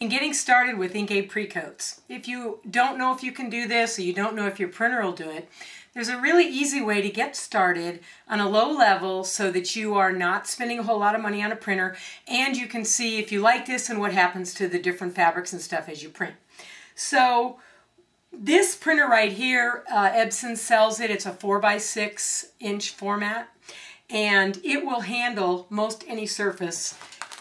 in getting started with inkAID precoats. If you don't know if you can do this, or you don't know if your printer will do it, there's a really easy way to get started on a low level so that you are not spending a whole lot of money on a printer, and you can see if you like this and what happens to the different fabrics and stuff as you print. So this printer right here, Epson sells it. It's a 4x6 inch format, and it will handle most any surface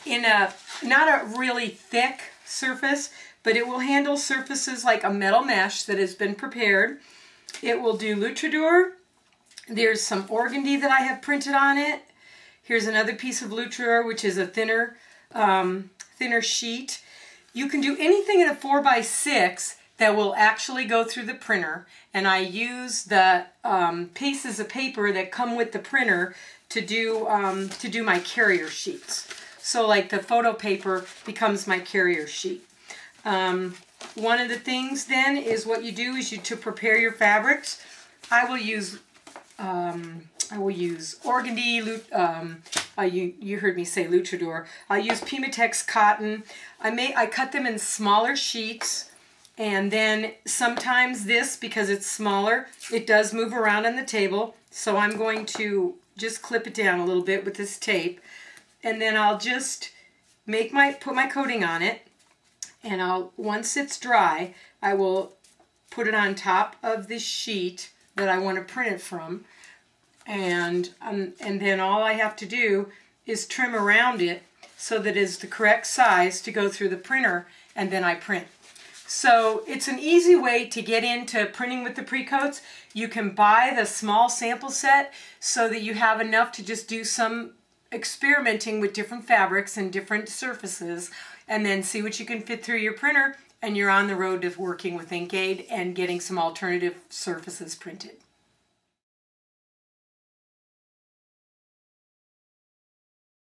in a, not a really thick surface, but it will handle surfaces like a metal mesh that has been prepared. It will do luchador. There's some organdy that I have printed on it. Here's another piece of luchador, which is a thinner sheet. You can do anything in a 4x6 that will actually go through the printer, and I use the pieces of paper that come with the printer to do my carrier sheets. So like the photo paper becomes my carrier sheet. One of the things then is what you do is to prepare your fabrics. I will use organdy. You heard me say luchador. I use Pimatex cotton. I cut them in smaller sheets, and then sometimes this, because it's smaller, it does move around on the table. So I'm going to just clip it down a little bit with this tape, and then I'll just put my coating on it. And once it's dry, I will put it on top of this sheet that I want to print it from, and then all I have to do is trim around it so that it's the correct size to go through the printer, and then I print. So it's an easy way to get into printing with the precoats. You can buy the small sample set so that you have enough to just do some experimenting with different fabrics and different surfaces, and then see what you can fit through your printer, and you're on the road to working with inkAID and getting some alternative surfaces printed.